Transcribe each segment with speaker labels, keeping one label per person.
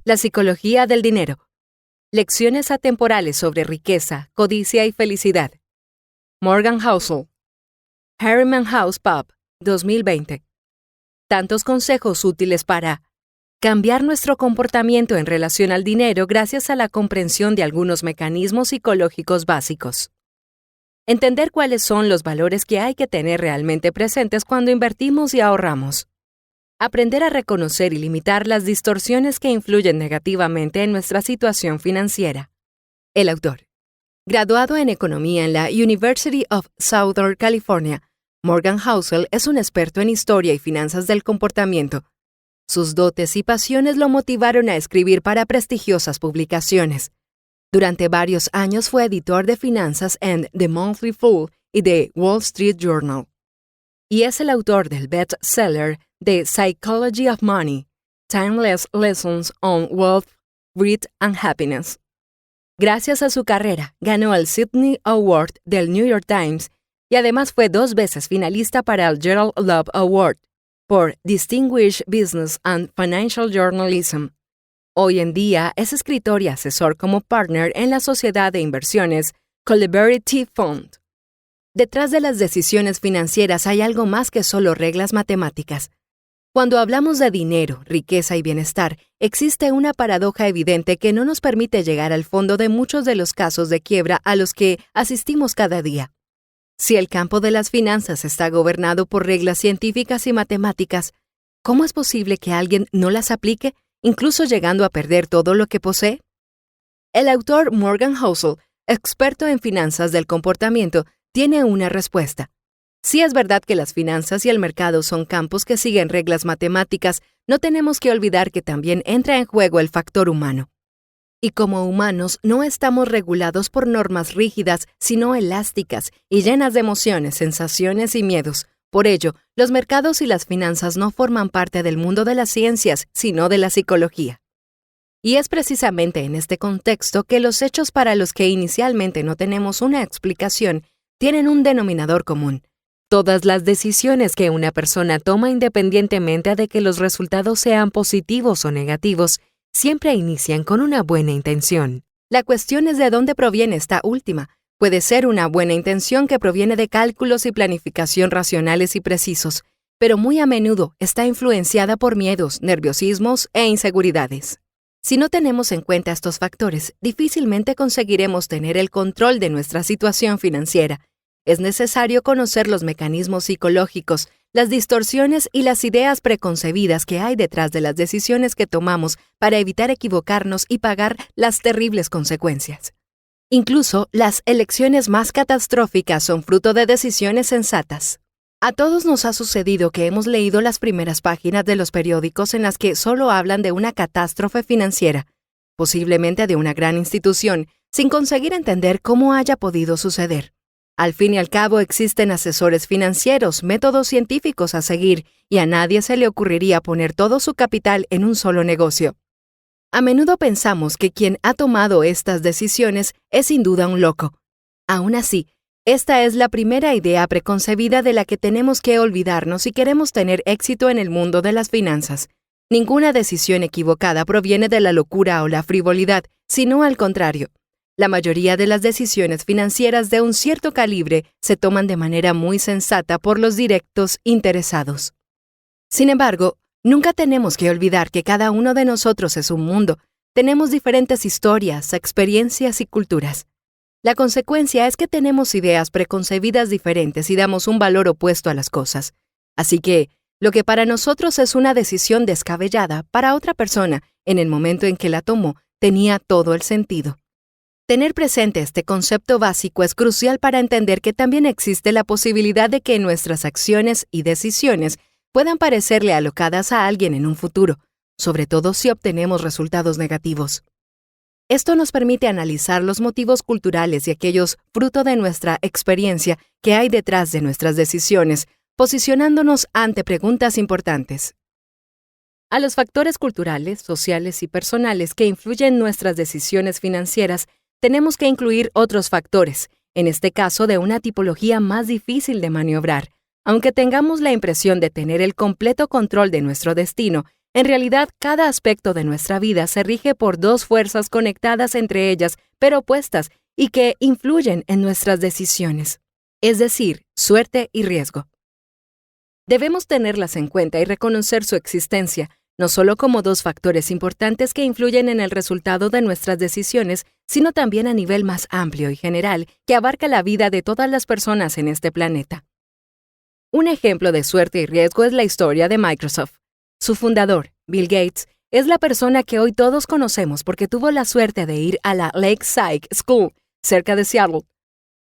Speaker 1: La psicología del dinero. Lecciones atemporales sobre riqueza, codicia y felicidad. Morgan Housel. Harriman House Pub, 2020. Tantos consejos útiles para cambiar nuestro comportamiento en relación al dinero gracias a la comprensión de algunos mecanismos psicológicos básicos. Entender cuáles son los valores que hay que tener realmente presentes cuando invertimos y ahorramos. Aprender a reconocer y limitar las distorsiones que influyen negativamente en nuestra situación financiera. El autor. Graduado en Economía en la University of Southern California, Morgan Housel es un experto en historia y finanzas del comportamiento. Sus dotes y pasiones lo motivaron a escribir para prestigiosas publicaciones. Durante varios años fue editor de finanzas en The Monthly Fool y The Wall Street Journal. Y es el autor del bestseller The Psychology of Money, Timeless Lessons on Wealth, Greed and Happiness. Gracias a su carrera, ganó el Sidney Award del New York Times y además fue 2 veces finalista para el Gerald Love Award por Distinguished Business and Financial Journalism. Hoy en día es escritor y asesor como partner en la sociedad de inversiones Collaborative Fund. Detrás de las decisiones financieras hay algo más que solo reglas matemáticas. Cuando hablamos de dinero, riqueza y bienestar, existe una paradoja evidente que no nos permite llegar al fondo de muchos de los casos de quiebra a los que asistimos cada día. Si el campo de las finanzas está gobernado por reglas científicas y matemáticas, ¿cómo es posible que alguien no las aplique, incluso llegando a perder todo lo que posee? El autor Morgan Housel, experto en finanzas del comportamiento, tiene una respuesta. Si es verdad que las finanzas y el mercado son campos que siguen reglas matemáticas, no tenemos que olvidar que también entra en juego el factor humano. Y como humanos no estamos regulados por normas rígidas, sino elásticas y llenas de emociones, sensaciones y miedos. Por ello, los mercados y las finanzas no forman parte del mundo de las ciencias, sino de la psicología. Y es precisamente en este contexto que los hechos para los que inicialmente no tenemos una explicación tienen un denominador común. Todas las decisiones que una persona toma independientemente de que los resultados sean positivos o negativos, siempre inician con una buena intención. La cuestión es de dónde proviene esta última. Puede ser una buena intención que proviene de cálculos y planificación racionales y precisos, pero muy a menudo está influenciada por miedos, nerviosismos e inseguridades. Si no tenemos en cuenta estos factores, difícilmente conseguiremos tener el control de nuestra situación financiera. Es necesario conocer los mecanismos psicológicos, las distorsiones y las ideas preconcebidas que hay detrás de las decisiones que tomamos para evitar equivocarnos y pagar las terribles consecuencias. Incluso las elecciones más catastróficas son fruto de decisiones sensatas. A todos nos ha sucedido que hemos leído las primeras páginas de los periódicos en las que solo hablan de una catástrofe financiera, posiblemente de una gran institución, sin conseguir entender cómo haya podido suceder. Al fin y al cabo existen asesores financieros, métodos científicos a seguir, y a nadie se le ocurriría poner todo su capital en un solo negocio. A menudo pensamos que quien ha tomado estas decisiones es sin duda un loco. Aún así, esta es la primera idea preconcebida de la que tenemos que olvidarnos si queremos tener éxito en el mundo de las finanzas. Ninguna decisión equivocada proviene de la locura o la frivolidad, sino al contrario. La mayoría de las decisiones financieras de un cierto calibre se toman de manera muy sensata por los directos interesados. Sin embargo, nunca tenemos que olvidar que cada uno de nosotros es un mundo. Tenemos diferentes historias, experiencias y culturas. La consecuencia es que tenemos ideas preconcebidas diferentes y damos un valor opuesto a las cosas. Así que, lo que para nosotros es una decisión descabellada, para otra persona, en el momento en que la tomó, tenía todo el sentido. Tener presente este concepto básico es crucial para entender que también existe la posibilidad de que nuestras acciones y decisiones puedan parecerle alocadas a alguien en un futuro, sobre todo si obtenemos resultados negativos. Esto nos permite analizar los motivos culturales y aquellos fruto de nuestra experiencia que hay detrás de nuestras decisiones, posicionándonos ante preguntas importantes. A los factores culturales, sociales y personales que influyen en nuestras decisiones financieras, tenemos que incluir otros factores, en este caso de una tipología más difícil de maniobrar. Aunque tengamos la impresión de tener el completo control de nuestro destino, En realidad, cada aspecto de nuestra vida se rige por dos fuerzas conectadas entre ellas, pero opuestas, y que influyen en nuestras decisiones, es decir, suerte y riesgo. Debemos tenerlas en cuenta y reconocer su existencia, no solo como dos factores importantes que influyen en el resultado de nuestras decisiones, sino también a nivel más amplio y general que abarca la vida de todas las personas en este planeta. Un ejemplo de suerte y riesgo es la historia de Microsoft. Su fundador, Bill Gates, es la persona que hoy todos conocemos porque tuvo la suerte de ir a la Lakeside School, cerca de Seattle,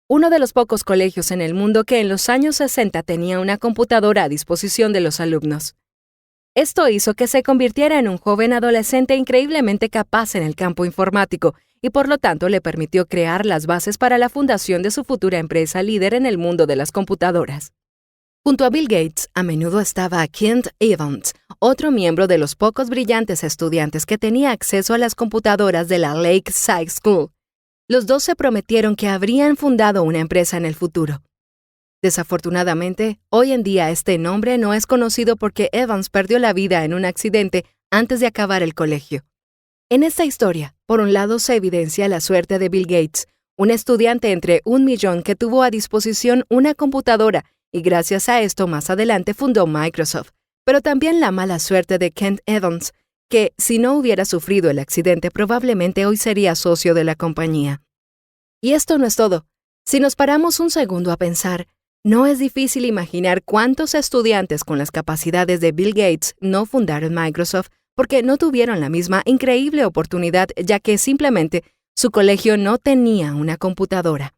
Speaker 1: uno de los pocos colegios en el mundo que en los años 60 tenía una computadora a disposición de los alumnos. Esto hizo que se convirtiera en un joven adolescente increíblemente capaz en el campo informático y por lo tanto le permitió crear las bases para la fundación de su futura empresa líder en el mundo de las computadoras. Junto a Bill Gates, a menudo estaba Kent Evans, otro miembro de los pocos brillantes estudiantes que tenía acceso a las computadoras de la Lakeside School. Los dos se prometieron que habrían fundado una empresa en el futuro. Desafortunadamente, hoy en día este nombre no es conocido porque Evans perdió la vida en un accidente antes de acabar el colegio. En esta historia, por un lado se evidencia la suerte de Bill Gates, un estudiante entre 1 millón que tuvo a disposición una computadora y gracias a esto más adelante fundó Microsoft, pero también la mala suerte de Kent Evans, que si no hubiera sufrido el accidente probablemente hoy sería socio de la compañía. Y esto no es todo. Si nos paramos un segundo a pensar, no es difícil imaginar cuántos estudiantes con las capacidades de Bill Gates no fundaron Microsoft porque no tuvieron la misma increíble oportunidad ya que simplemente su colegio no tenía una computadora.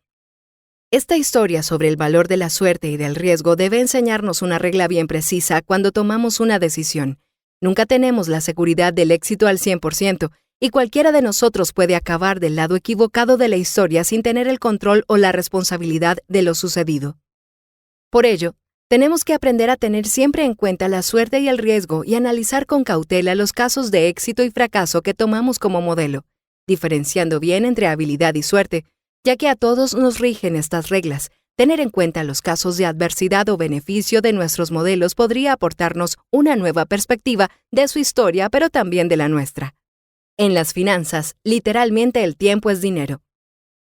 Speaker 1: Esta historia sobre el valor de la suerte y del riesgo debe enseñarnos una regla bien precisa cuando tomamos una decisión. Nunca tenemos la seguridad del éxito al 100%, y cualquiera de nosotros puede acabar del lado equivocado de la historia sin tener el control o la responsabilidad de lo sucedido. Por ello, tenemos que aprender a tener siempre en cuenta la suerte y el riesgo y analizar con cautela los casos de éxito y fracaso que tomamos como modelo, diferenciando bien entre habilidad y suerte, ya que a todos nos rigen estas reglas. Tener en cuenta los casos de adversidad o beneficio de nuestros modelos podría aportarnos una nueva perspectiva de su historia, pero también de la nuestra. En las finanzas, literalmente el tiempo es dinero.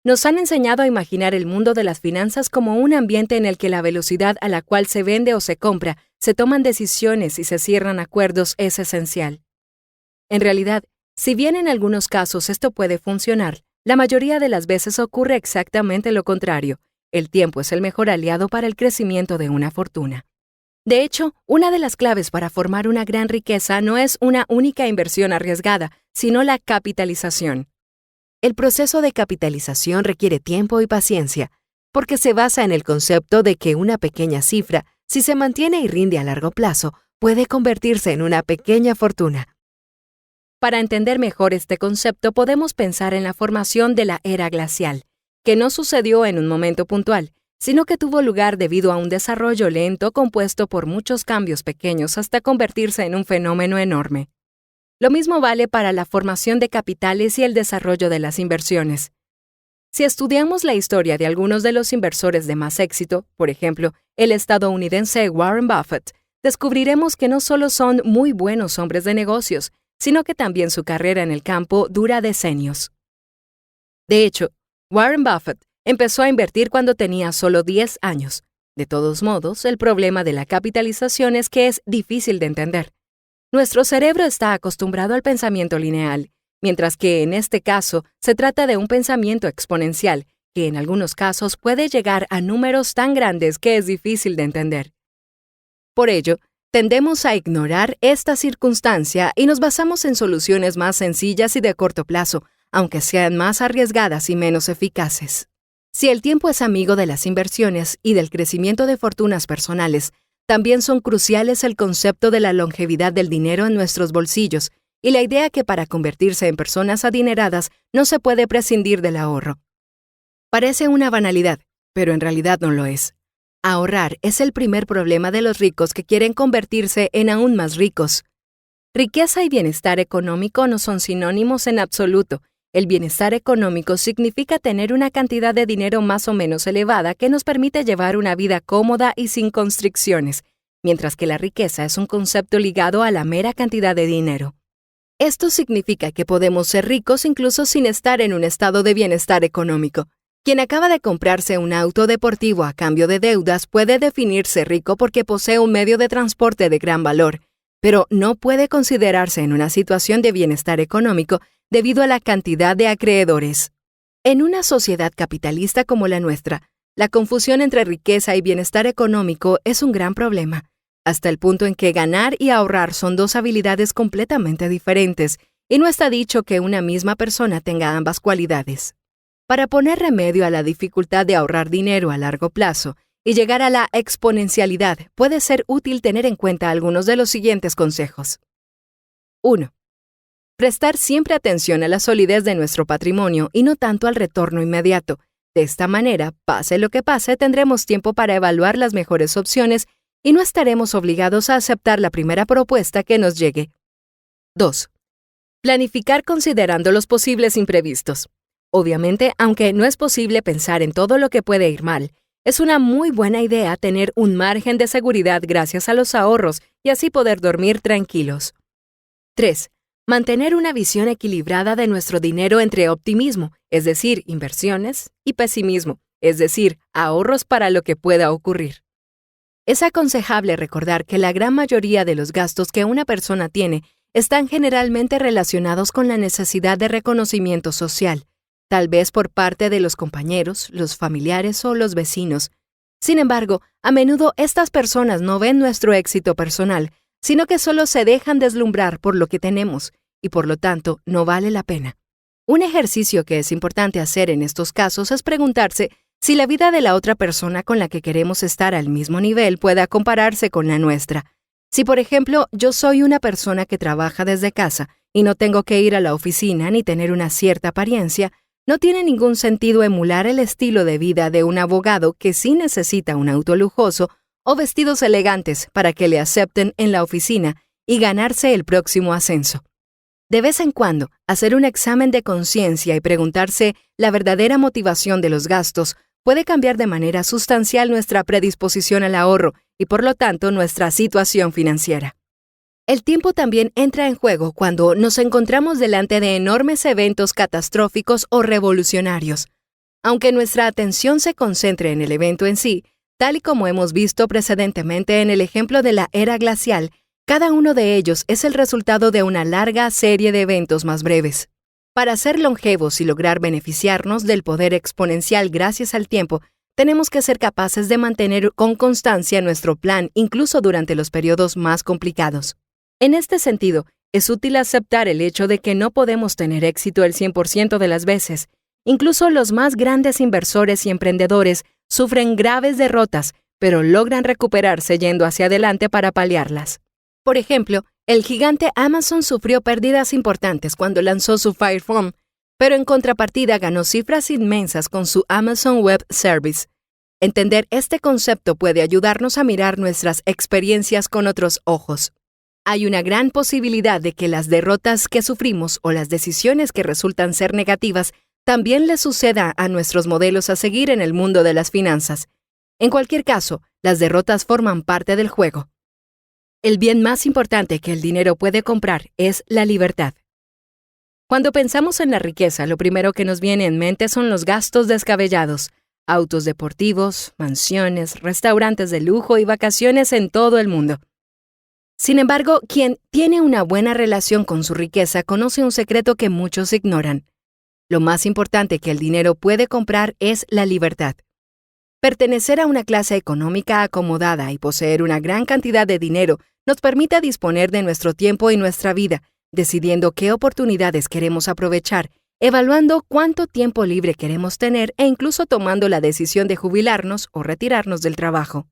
Speaker 1: Nos han enseñado a imaginar el mundo de las finanzas como un ambiente en el que la velocidad a la cual se vende o se compra, se toman decisiones y se cierran acuerdos es esencial. En realidad, si bien en algunos casos esto puede funcionar, la mayoría de las veces ocurre exactamente lo contrario. El tiempo es el mejor aliado para el crecimiento de una fortuna. De hecho, una de las claves para formar una gran riqueza no es una única inversión arriesgada, sino la capitalización. El proceso de capitalización requiere tiempo y paciencia, porque se basa en el concepto de que una pequeña cifra, si se mantiene y rinde a largo plazo, puede convertirse en una pequeña fortuna. Para entender mejor este concepto, podemos pensar en la formación de la era glacial, que no sucedió en un momento puntual, sino que tuvo lugar debido a un desarrollo lento compuesto por muchos cambios pequeños hasta convertirse en un fenómeno enorme. Lo mismo vale para la formación de capitales y el desarrollo de las inversiones. Si estudiamos la historia de algunos de los inversores de más éxito, por ejemplo, el estadounidense Warren Buffett, descubriremos que no solo son muy buenos hombres de negocios, sino que también su carrera en el campo dura decenios. De hecho, Warren Buffett empezó a invertir cuando tenía solo 10 años. De todos modos, el problema de la capitalización es que es difícil de entender. Nuestro cerebro está acostumbrado al pensamiento lineal, mientras que en este caso se trata de un pensamiento exponencial, que en algunos casos puede llegar a números tan grandes que es difícil de entender. Por ello, tendemos a ignorar esta circunstancia y nos basamos en soluciones más sencillas y de corto plazo, aunque sean más arriesgadas y menos eficaces. Si el tiempo es amigo de las inversiones y del crecimiento de fortunas personales, también son cruciales el concepto de la longevidad del dinero en nuestros bolsillos y la idea que para convertirse en personas adineradas no se puede prescindir del ahorro. Parece una banalidad, pero en realidad no lo es. Ahorrar es el primer problema de los ricos que quieren convertirse en aún más ricos. Riqueza y bienestar económico no son sinónimos en absoluto. El bienestar económico significa tener una cantidad de dinero más o menos elevada que nos permite llevar una vida cómoda y sin constricciones, mientras que la riqueza es un concepto ligado a la mera cantidad de dinero. Esto significa que podemos ser ricos incluso sin estar en un estado de bienestar económico. Quien acaba de comprarse un auto deportivo a cambio de deudas puede definirse rico porque posee un medio de transporte de gran valor, pero no puede considerarse en una situación de bienestar económico debido a la cantidad de acreedores. En una sociedad capitalista como la nuestra, la confusión entre riqueza y bienestar económico es un gran problema, hasta el punto en que ganar y ahorrar son dos habilidades completamente diferentes, y no está dicho que una misma persona tenga ambas cualidades. Para poner remedio a la dificultad de ahorrar dinero a largo plazo y llegar a la exponencialidad, puede ser útil tener en cuenta algunos de los siguientes consejos. 1. Prestar siempre atención a la solidez de nuestro patrimonio y no tanto al retorno inmediato. De esta manera, pase lo que pase, tendremos tiempo para evaluar las mejores opciones y no estaremos obligados a aceptar la primera propuesta que nos llegue. 2. Planificar considerando los posibles imprevistos. Obviamente, aunque no es posible pensar en todo lo que puede ir mal, es una muy buena idea tener un margen de seguridad gracias a los ahorros y así poder dormir tranquilos. 3. Mantener una visión equilibrada de nuestro dinero entre optimismo, es decir, inversiones, y pesimismo, es decir, ahorros para lo que pueda ocurrir. Es aconsejable recordar que la gran mayoría de los gastos que una persona tiene están generalmente relacionados con la necesidad de reconocimiento social, tal vez por parte de los compañeros, los familiares o los vecinos. Sin embargo, a menudo estas personas no ven nuestro éxito personal, sino que solo se dejan deslumbrar por lo que tenemos, y por lo tanto no vale la pena. Un ejercicio que es importante hacer en estos casos es preguntarse si la vida de la otra persona con la que queremos estar al mismo nivel pueda compararse con la nuestra. Si, por ejemplo, yo soy una persona que trabaja desde casa y no tengo que ir a la oficina ni tener una cierta apariencia, no tiene ningún sentido emular el estilo de vida de un abogado que sí necesita un auto lujoso o vestidos elegantes para que le acepten en la oficina y ganarse el próximo ascenso. De vez en cuando, hacer un examen de conciencia y preguntarse la verdadera motivación de los gastos puede cambiar de manera sustancial nuestra predisposición al ahorro y, por lo tanto, nuestra situación financiera. El tiempo también entra en juego cuando nos encontramos delante de enormes eventos catastróficos o revolucionarios. Aunque nuestra atención se concentre en el evento en sí, tal y como hemos visto precedentemente en el ejemplo de la era glacial, cada uno de ellos es el resultado de una larga serie de eventos más breves. Para ser longevos y lograr beneficiarnos del poder exponencial gracias al tiempo, tenemos que ser capaces de mantener con constancia nuestro plan incluso durante los periodos más complicados. En este sentido, es útil aceptar el hecho de que no podemos tener éxito el 100% de las veces. Incluso los más grandes inversores y emprendedores sufren graves derrotas, pero logran recuperarse yendo hacia adelante para paliarlas. Por ejemplo, el gigante Amazon sufrió pérdidas importantes cuando lanzó su Fire Phone, pero en contrapartida ganó cifras inmensas con su Amazon Web Service. Entender este concepto puede ayudarnos a mirar nuestras experiencias con otros ojos. Hay una gran posibilidad de que las derrotas que sufrimos o las decisiones que resultan ser negativas también le suceda a nuestros modelos a seguir en el mundo de las finanzas. En cualquier caso, las derrotas forman parte del juego. El bien más importante que el dinero puede comprar es la libertad. Cuando pensamos en la riqueza, lo primero que nos viene en mente son los gastos descabellados, autos deportivos, mansiones, restaurantes de lujo y vacaciones en todo el mundo. Sin embargo, quien tiene una buena relación con su riqueza conoce un secreto que muchos ignoran. Lo más importante que el dinero puede comprar es la libertad. Pertenecer a una clase económica acomodada y poseer una gran cantidad de dinero nos permite disponer de nuestro tiempo y nuestra vida, decidiendo qué oportunidades queremos aprovechar, evaluando cuánto tiempo libre queremos tener e incluso tomando la decisión de jubilarnos o retirarnos del trabajo.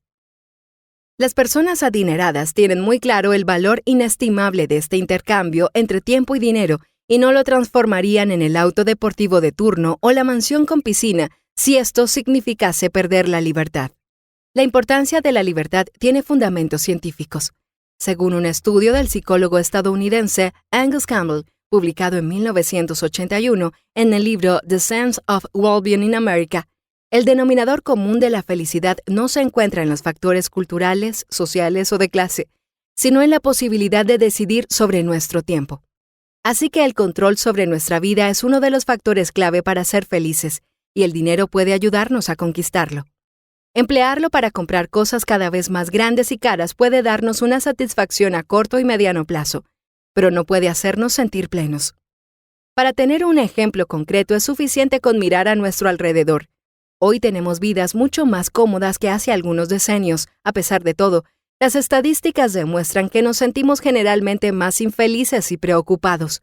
Speaker 1: Las personas adineradas tienen muy claro el valor inestimable de este intercambio entre tiempo y dinero y no lo transformarían en el auto deportivo de turno o la mansión con piscina si esto significase perder la libertad. La importancia de la libertad tiene fundamentos científicos. Según un estudio del psicólogo estadounidense Angus Campbell, publicado en 1981 en el libro The Sense of Well-Being in America, El denominador común de la felicidad no se encuentra en los factores culturales, sociales o de clase, sino en la posibilidad de decidir sobre nuestro tiempo. Así que el control sobre nuestra vida es uno de los factores clave para ser felices, y el dinero puede ayudarnos a conquistarlo. Emplearlo para comprar cosas cada vez más grandes y caras puede darnos una satisfacción a corto y mediano plazo, pero no puede hacernos sentir plenos. Para tener un ejemplo concreto es suficiente con mirar a nuestro alrededor. Hoy tenemos vidas mucho más cómodas que hace algunos decenios. A pesar de todo, las estadísticas demuestran que nos sentimos generalmente más infelices y preocupados.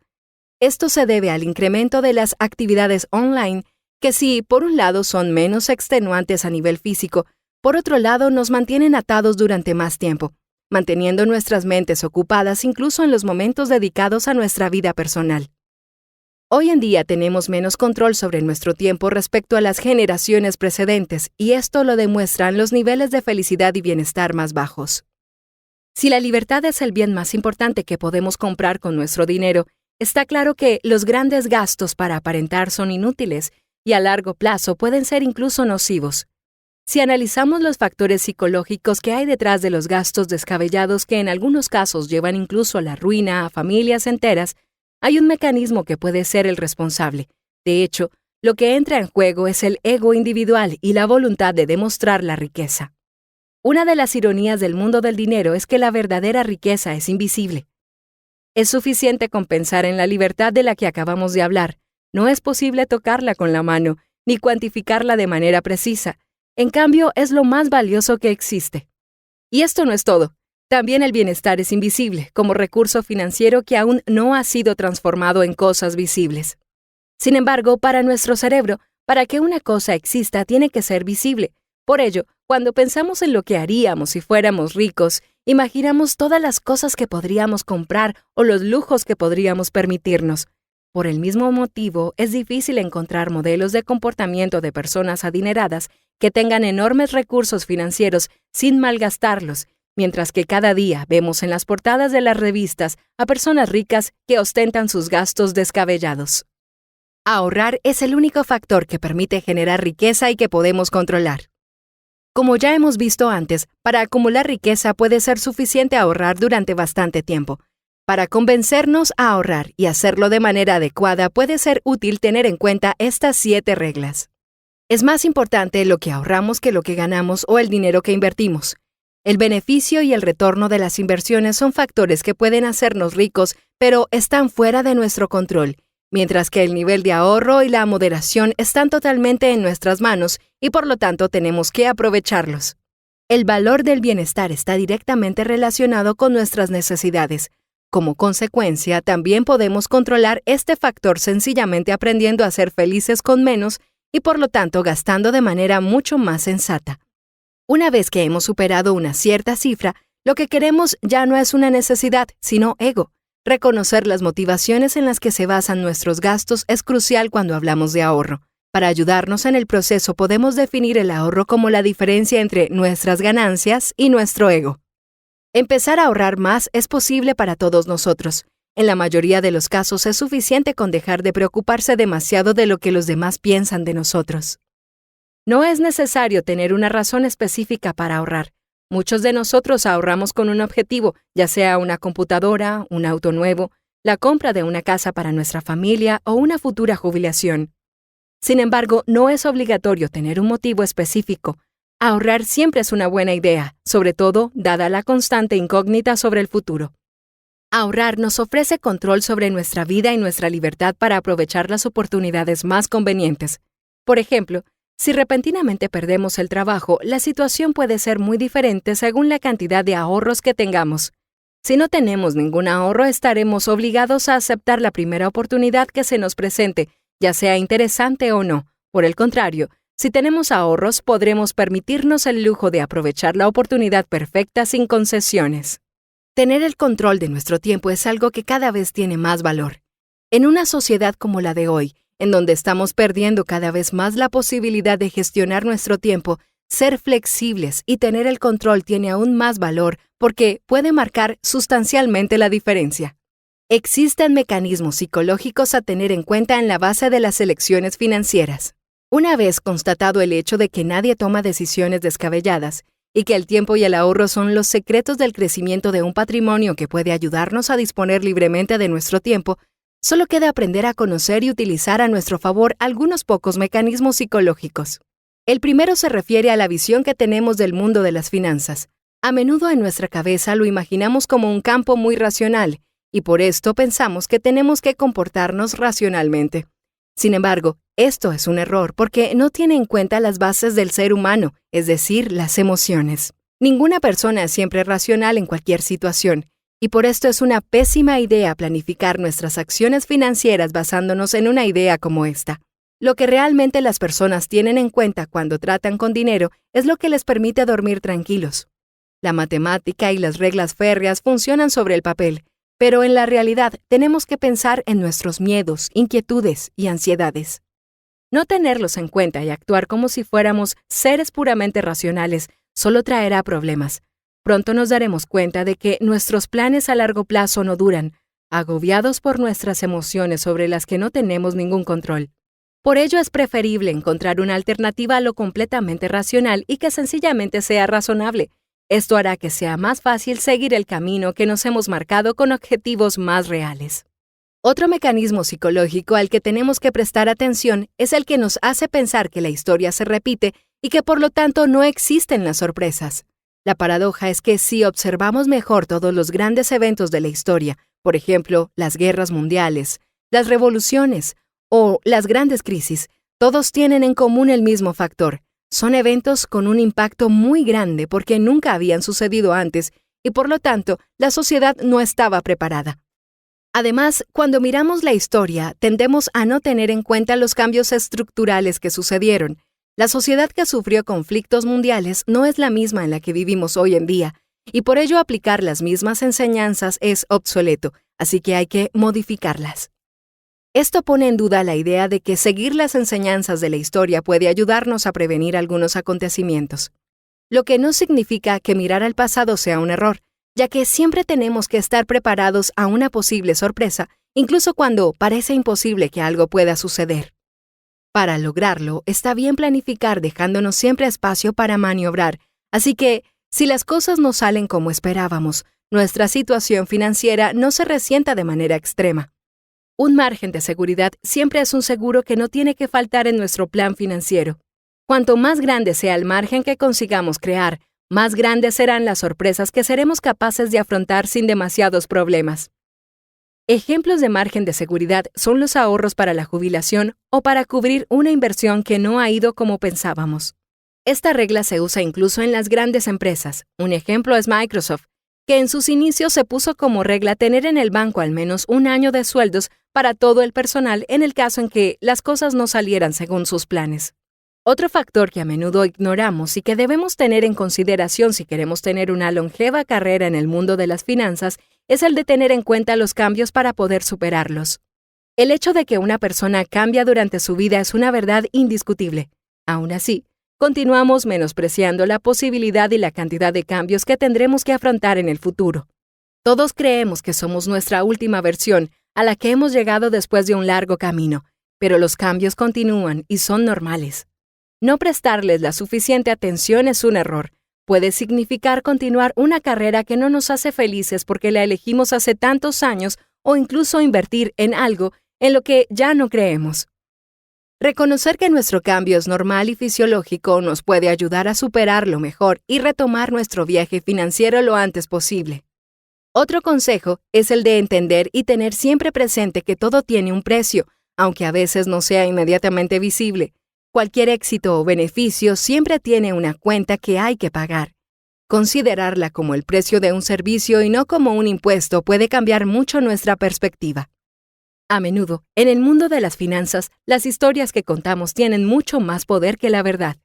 Speaker 1: Esto se debe al incremento de las actividades online, que sí, por un lado son menos extenuantes a nivel físico, por otro lado nos mantienen atados durante más tiempo, manteniendo nuestras mentes ocupadas incluso en los momentos dedicados a nuestra vida personal. Hoy en día tenemos menos control sobre nuestro tiempo respecto a las generaciones precedentes, y esto lo demuestran los niveles de felicidad y bienestar más bajos. Si la libertad es el bien más importante que podemos comprar con nuestro dinero, está claro que los grandes gastos para aparentar son inútiles y a largo plazo pueden ser incluso nocivos. Si analizamos los factores psicológicos que hay detrás de los gastos descabellados que en algunos casos llevan incluso a la ruina a familias enteras, hay un mecanismo que puede ser el responsable. De hecho, lo que entra en juego es el ego individual y la voluntad de demostrar la riqueza. Una de las ironías del mundo del dinero es que la verdadera riqueza es invisible. Es suficiente con pensar en la libertad de la que acabamos de hablar. No es posible tocarla con la mano, ni cuantificarla de manera precisa. En cambio, es lo más valioso que existe. Y esto no es todo. También el bienestar es invisible, como recurso financiero que aún no ha sido transformado en cosas visibles. Sin embargo, para nuestro cerebro, para que una cosa exista tiene que ser visible. Por ello, cuando pensamos en lo que haríamos si fuéramos ricos, imaginamos todas las cosas que podríamos comprar o los lujos que podríamos permitirnos. Por el mismo motivo, es difícil encontrar modelos de comportamiento de personas adineradas que tengan enormes recursos financieros sin malgastarlos, mientras que cada día vemos en las portadas de las revistas a personas ricas que ostentan sus gastos descabellados. Ahorrar es el único factor que permite generar riqueza y que podemos controlar. Como ya hemos visto antes, para acumular riqueza puede ser suficiente ahorrar durante bastante tiempo. Para convencernos a ahorrar y hacerlo de manera adecuada puede ser útil tener en cuenta estas 7 reglas. Es más importante lo que ahorramos que lo que ganamos o el dinero que invertimos. El beneficio y el retorno de las inversiones son factores que pueden hacernos ricos, pero están fuera de nuestro control, mientras que el nivel de ahorro y la moderación están totalmente en nuestras manos y por lo tanto tenemos que aprovecharlos. El valor del bienestar está directamente relacionado con nuestras necesidades. Como consecuencia, también podemos controlar este factor sencillamente aprendiendo a ser felices con menos y por lo tanto gastando de manera mucho más sensata. Una vez que hemos superado una cierta cifra, lo que queremos ya no es una necesidad, sino ego. Reconocer las motivaciones en las que se basan nuestros gastos es crucial cuando hablamos de ahorro. Para ayudarnos en el proceso podemos definir el ahorro como la diferencia entre nuestras ganancias y nuestro ego. Empezar a ahorrar más es posible para todos nosotros. En la mayoría de los casos es suficiente con dejar de preocuparse demasiado de lo que los demás piensan de nosotros. No es necesario tener una razón específica para ahorrar. Muchos de nosotros ahorramos con un objetivo, ya sea una computadora, un auto nuevo, la compra de una casa para nuestra familia o una futura jubilación. Sin embargo, no es obligatorio tener un motivo específico. Ahorrar siempre es una buena idea, sobre todo dada la constante incógnita sobre el futuro. Ahorrar nos ofrece control sobre nuestra vida y nuestra libertad para aprovechar las oportunidades más convenientes. Por ejemplo, si repentinamente perdemos el trabajo, la situación puede ser muy diferente según la cantidad de ahorros que tengamos. Si no tenemos ningún ahorro, estaremos obligados a aceptar la primera oportunidad que se nos presente, ya sea interesante o no. Por el contrario, si tenemos ahorros, podremos permitirnos el lujo de aprovechar la oportunidad perfecta sin concesiones. Tener el control de nuestro tiempo es algo que cada vez tiene más valor. En una sociedad como la de hoy, en donde estamos perdiendo cada vez más la posibilidad de gestionar nuestro tiempo, ser flexibles y tener el control tiene aún más valor porque puede marcar sustancialmente la diferencia. Existen mecanismos psicológicos a tener en cuenta en la base de las elecciones financieras. Una vez constatado el hecho de que nadie toma decisiones descabelladas y que el tiempo y el ahorro son los secretos del crecimiento de un patrimonio que puede ayudarnos a disponer libremente de nuestro tiempo, solo queda aprender a conocer y utilizar a nuestro favor algunos pocos mecanismos psicológicos. El primero se refiere a la visión que tenemos del mundo de las finanzas. A menudo en nuestra cabeza lo imaginamos como un campo muy racional, y por esto pensamos que tenemos que comportarnos racionalmente. Sin embargo, esto es un error porque no tiene en cuenta las bases del ser humano, es decir, las emociones. Ninguna persona es siempre racional en cualquier situación, y por esto es una pésima idea planificar nuestras acciones financieras basándonos en una idea como esta. Lo que realmente las personas tienen en cuenta cuando tratan con dinero es lo que les permite dormir tranquilos. La matemática y las reglas férreas funcionan sobre el papel, pero en la realidad tenemos que pensar en nuestros miedos, inquietudes y ansiedades. No tenerlos en cuenta y actuar como si fuéramos seres puramente racionales solo traerá problemas. Pronto nos daremos cuenta de que nuestros planes a largo plazo no duran, agobiados por nuestras emociones sobre las que no tenemos ningún control. Por ello es preferible encontrar una alternativa a lo completamente racional y que sencillamente sea razonable. Esto hará que sea más fácil seguir el camino que nos hemos marcado con objetivos más reales. Otro mecanismo psicológico al que tenemos que prestar atención es el que nos hace pensar que la historia se repite y que por lo tanto no existen las sorpresas. La paradoja es que si observamos mejor todos los grandes eventos de la historia, por ejemplo, las guerras mundiales, las revoluciones o las grandes crisis, todos tienen en común el mismo factor. Son eventos con un impacto muy grande porque nunca habían sucedido antes y por lo tanto la sociedad no estaba preparada. Además, cuando miramos la historia, tendemos a no tener en cuenta los cambios estructurales que sucedieron. La sociedad que sufrió conflictos mundiales no es la misma en la que vivimos hoy en día y por ello aplicar las mismas enseñanzas es obsoleto, así que hay que modificarlas. Esto pone en duda la idea de que seguir las enseñanzas de la historia puede ayudarnos a prevenir algunos acontecimientos. Lo que no significa que mirar al pasado sea un error, ya que siempre tenemos que estar preparados a una posible sorpresa, incluso cuando parece imposible que algo pueda suceder. Para lograrlo, está bien planificar dejándonos siempre espacio para maniobrar, así que, si las cosas no salen como esperábamos, nuestra situación financiera no se resienta de manera extrema. Un margen de seguridad siempre es un seguro que no tiene que faltar en nuestro plan financiero. Cuanto más grande sea el margen que consigamos crear, más grandes serán las sorpresas que seremos capaces de afrontar sin demasiados problemas. Ejemplos de margen de seguridad son los ahorros para la jubilación o para cubrir una inversión que no ha ido como pensábamos. Esta regla se usa incluso en las grandes empresas. Un ejemplo es Microsoft, que en sus inicios se puso como regla tener en el banco al menos un año de sueldos para todo el personal en el caso en que las cosas no salieran según sus planes. Otro factor que a menudo ignoramos y que debemos tener en consideración si queremos tener una longeva carrera en el mundo de las finanzas es el de tener en cuenta los cambios para poder superarlos. El hecho de que una persona cambia durante su vida es una verdad indiscutible. Aún así, continuamos menospreciando la posibilidad y la cantidad de cambios que tendremos que afrontar en el futuro. Todos creemos que somos nuestra última versión, a la que hemos llegado después de un largo camino, pero los cambios continúan y son normales. No prestarles la suficiente atención es un error. Puede significar continuar una carrera que no nos hace felices porque la elegimos hace tantos años o incluso invertir en algo en lo que ya no creemos. Reconocer que nuestro cambio es normal y fisiológico nos puede ayudar a superarlo mejor y retomar nuestro viaje financiero lo antes posible. Otro consejo es el de entender y tener siempre presente que todo tiene un precio, aunque a veces no sea inmediatamente visible. Cualquier éxito o beneficio siempre tiene una cuenta que hay que pagar. Considerarla como el precio de un servicio y no como un impuesto puede cambiar mucho nuestra perspectiva. A menudo, en el mundo de las finanzas, las historias que contamos tienen mucho más poder que la verdad.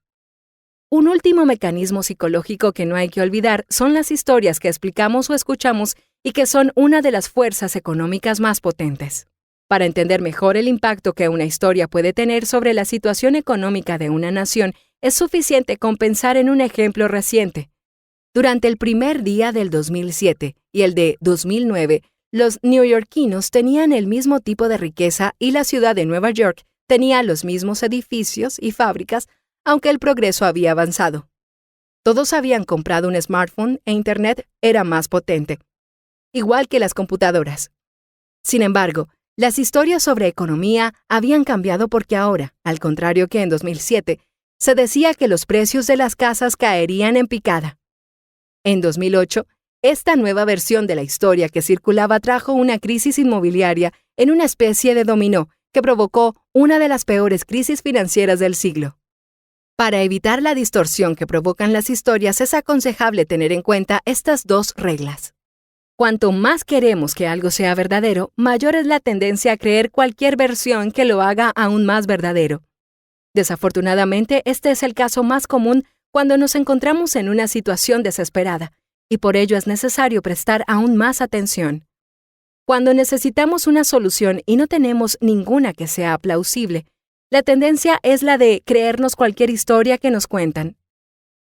Speaker 1: Un último mecanismo psicológico que no hay que olvidar son las historias que explicamos o escuchamos y que son una de las fuerzas económicas más potentes. Para entender mejor el impacto que una historia puede tener sobre la situación económica de una nación, es suficiente con pensar en un ejemplo reciente. Durante el primer día del 2007 y el de 2009, los neoyorquinos tenían el mismo tipo de riqueza y la ciudad de Nueva York tenía los mismos edificios y fábricas, aunque el progreso había avanzado. Todos habían comprado un smartphone e Internet era más potente, igual que las computadoras. Sin embargo, las historias sobre economía habían cambiado porque ahora, al contrario que en 2007, se decía que los precios de las casas caerían en picada. En 2008, esta nueva versión de la historia que circulaba trajo una crisis inmobiliaria en una especie de dominó que provocó una de las peores crisis financieras del siglo. Para evitar la distorsión que provocan las historias, es aconsejable tener en cuenta estas dos reglas. Cuanto más queremos que algo sea verdadero, mayor es la tendencia a creer cualquier versión que lo haga aún más verdadero. Desafortunadamente, este es el caso más común cuando nos encontramos en una situación desesperada, y por ello es necesario prestar aún más atención. Cuando necesitamos una solución y no tenemos ninguna que sea plausible, la tendencia es la de creernos cualquier historia que nos cuentan.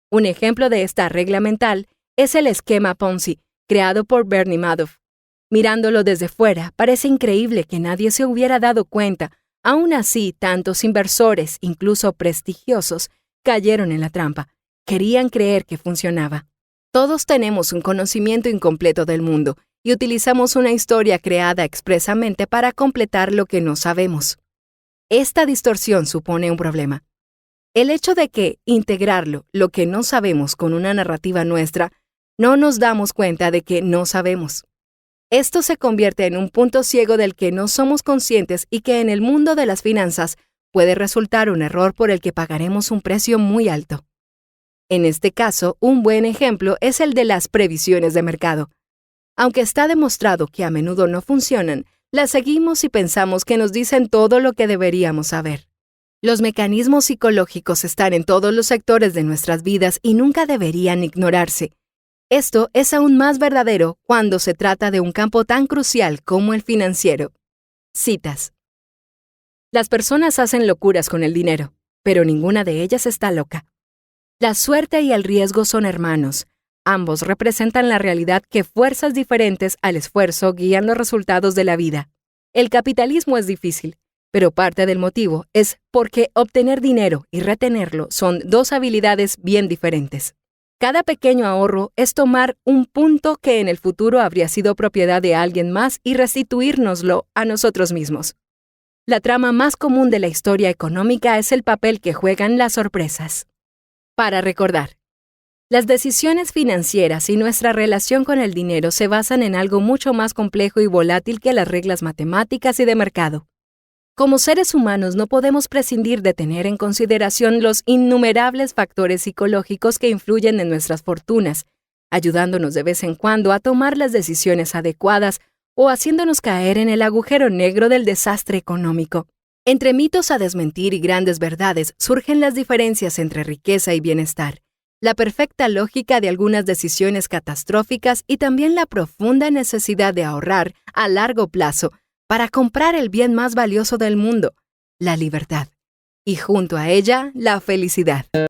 Speaker 1: Un ejemplo de esta regla mental es el esquema Ponzi, creado por Bernie Madoff. Mirándolo desde fuera, parece increíble que nadie se hubiera dado cuenta. Aún así, tantos inversores, incluso prestigiosos, cayeron en la trampa. Querían creer que funcionaba. Todos tenemos un conocimiento incompleto del mundo y utilizamos una historia creada expresamente para completar lo que no sabemos. Esta distorsión supone un problema. El hecho de que integrarlo, lo que no sabemos, con una narrativa nuestra, no nos damos cuenta de que no sabemos. Esto se convierte en un punto ciego del que no somos conscientes y que en el mundo de las finanzas puede resultar un error por el que pagaremos un precio muy alto. En este caso, un buen ejemplo es el de las previsiones de mercado. Aunque está demostrado que a menudo no funcionan, las seguimos y pensamos que nos dicen todo lo que deberíamos saber. Los mecanismos psicológicos están en todos los sectores de nuestras vidas y nunca deberían ignorarse. Esto es aún más verdadero cuando se trata de un campo tan crucial como el financiero. Citas. Las personas hacen locuras con el dinero, pero ninguna de ellas está loca. La suerte y el riesgo son hermanos. Ambos representan la realidad que fuerzas diferentes al esfuerzo guían los resultados de la vida. El capitalismo es difícil, pero parte del motivo es porque obtener dinero y retenerlo son dos habilidades bien diferentes. Cada pequeño ahorro es tomar un punto que en el futuro habría sido propiedad de alguien más y restituírnoslo a nosotros mismos. La trama más común de la historia económica es el papel que juegan las sorpresas. Para recordar, las decisiones financieras y nuestra relación con el dinero se basan en algo mucho más complejo y volátil que las reglas matemáticas y de mercado. Como seres humanos no podemos prescindir de tener en consideración los innumerables factores psicológicos que influyen en nuestras fortunas, ayudándonos de vez en cuando a tomar las decisiones adecuadas o haciéndonos caer en el agujero negro del desastre económico. Entre mitos a desmentir y grandes verdades surgen las diferencias entre riqueza y bienestar, la perfecta lógica de algunas decisiones catastróficas y también la profunda necesidad de ahorrar a largo plazo para comprar el bien más valioso del mundo, la libertad, y junto a ella, la felicidad.